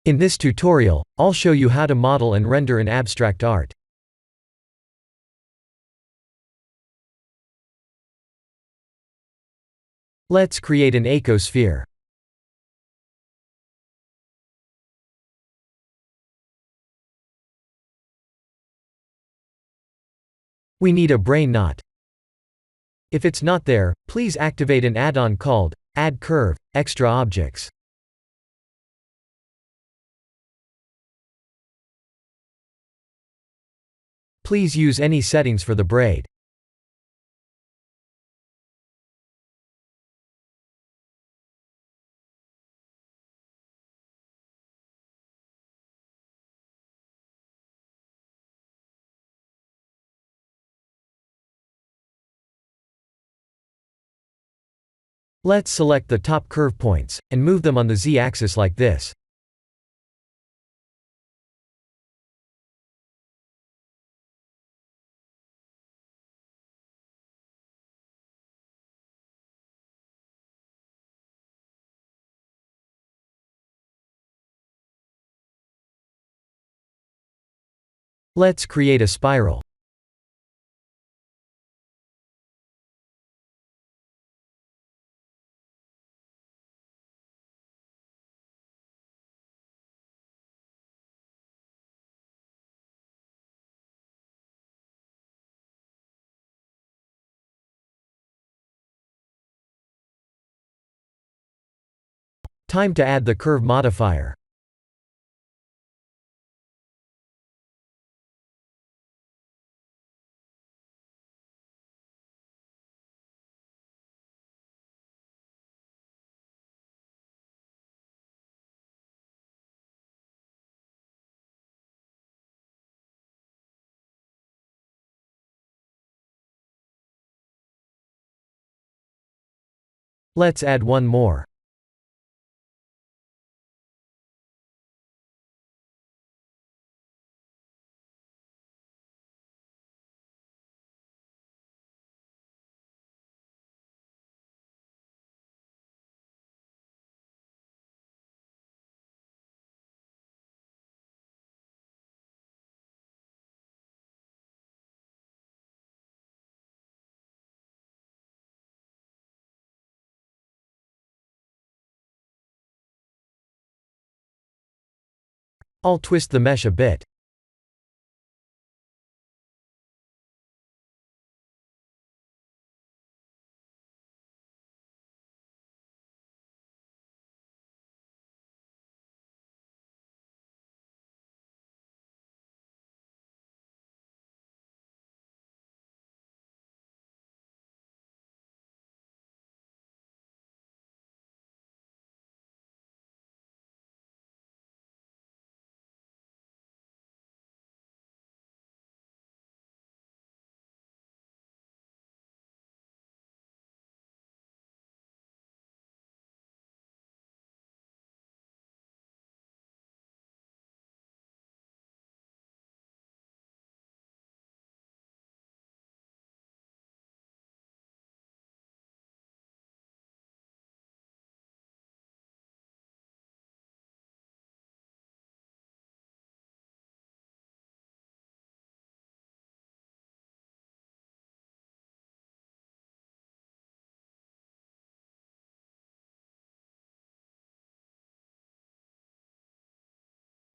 In this tutorial, I'll show you how to model and render an abstract art. Let's create an icosphere. We need a brain knot. If it's not there, please activate an add-on called Add Curve, Extra Objects. Please use any settings for the braid. Let's select the top curve points, and move them on the Z-axis like this. Let's create a spiral. Time to add the curve modifier. Let's add one more. I'll twist the mesh a bit.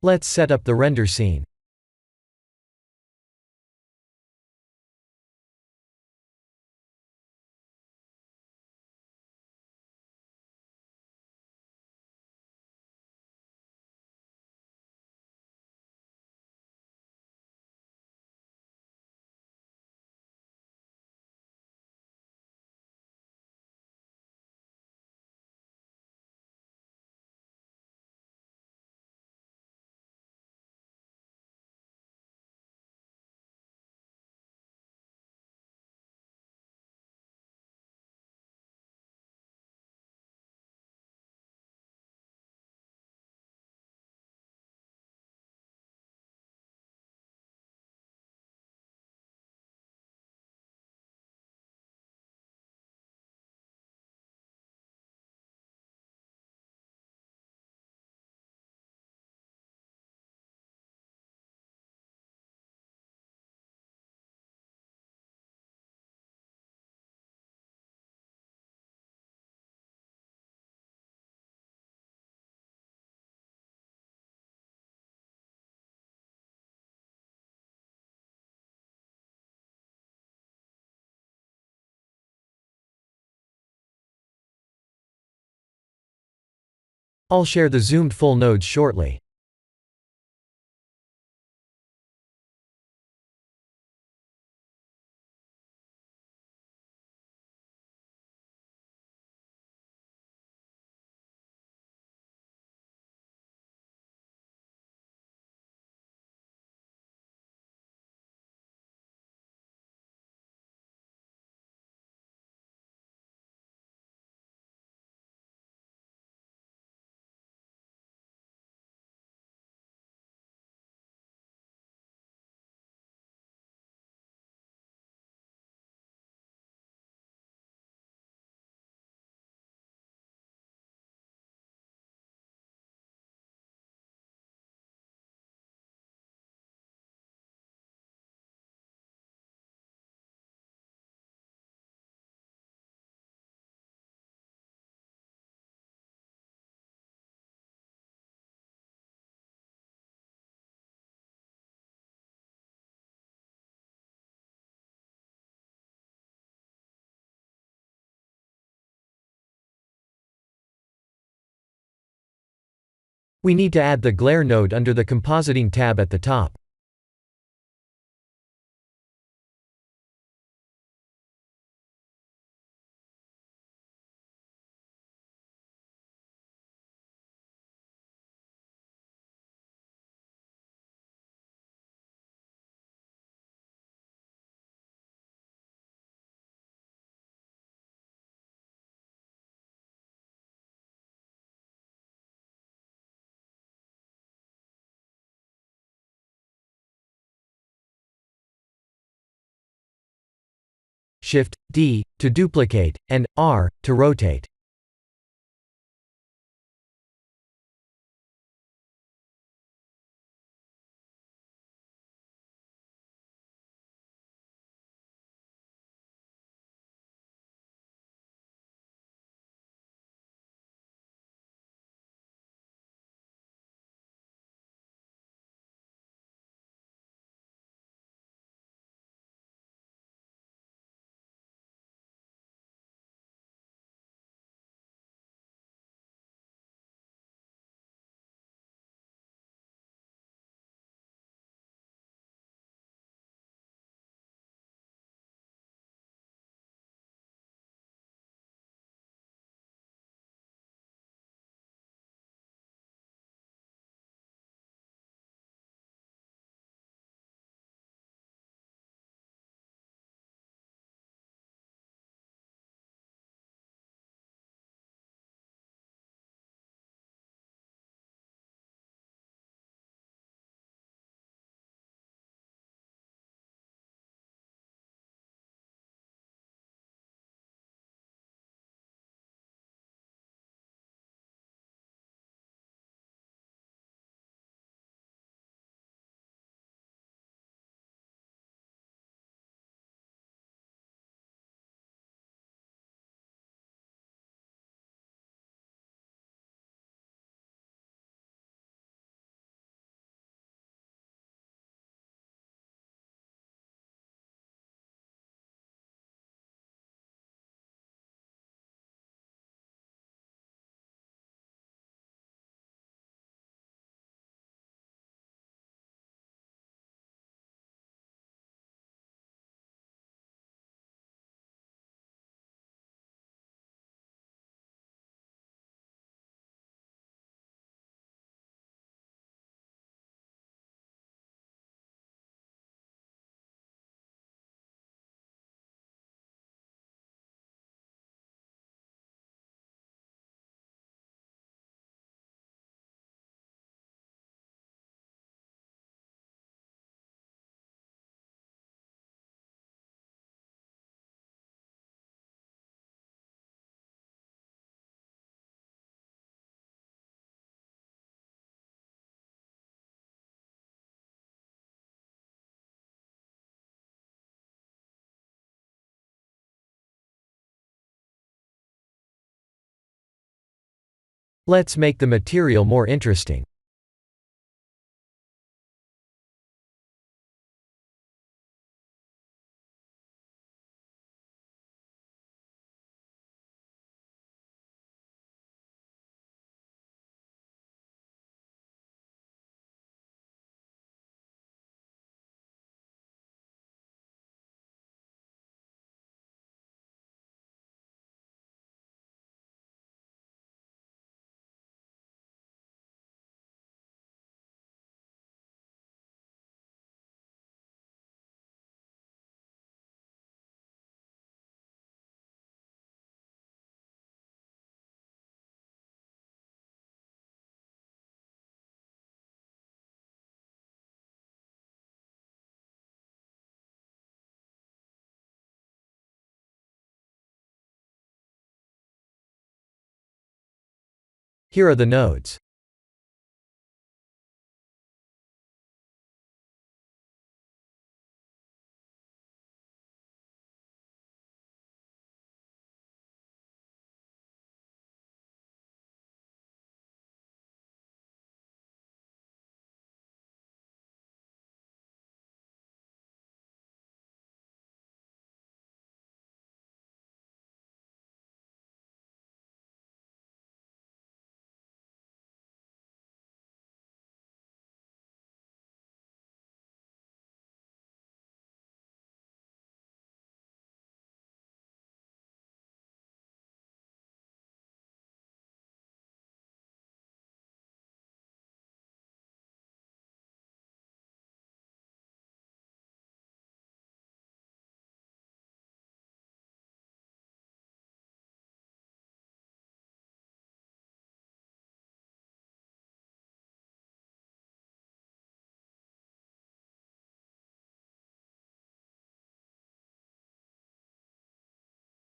Let's set up the render scene. I'll share the zoomed full nodes shortly. We need to add the glare node under the compositing tab at the top. Shift D to duplicate, and R to rotate. Let's make the material more interesting. Here are the nodes.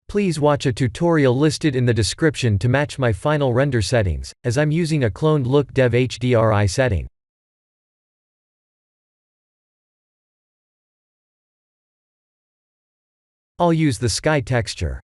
Please watch a tutorial listed in the description to match my final render settings, as I'm using a cloned look dev HDRI setting. I'll use the sky texture.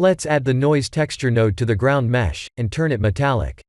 Let's add the noise texture node to the ground mesh, and turn it metallic.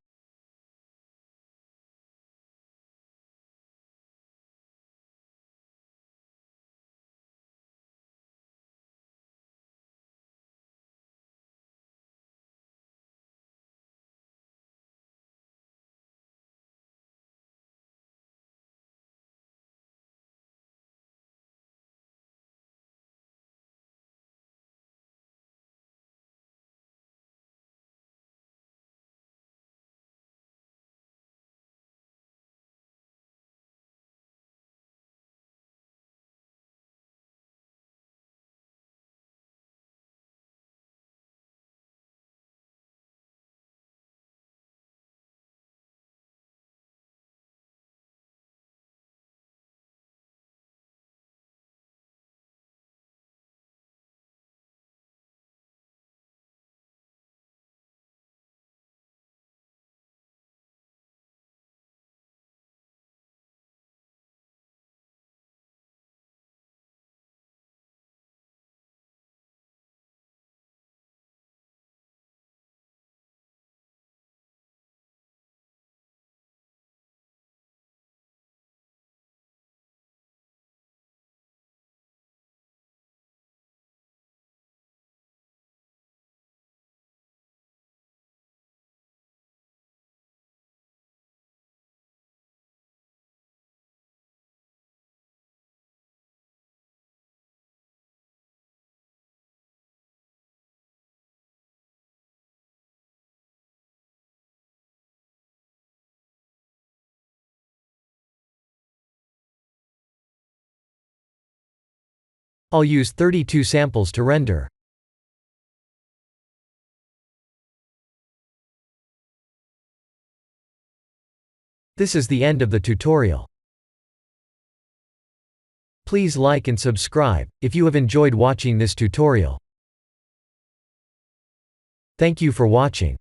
I'll use 32 samples to render. This is the end of the tutorial. Please like and subscribe if you have enjoyed watching this tutorial. Thank you for watching.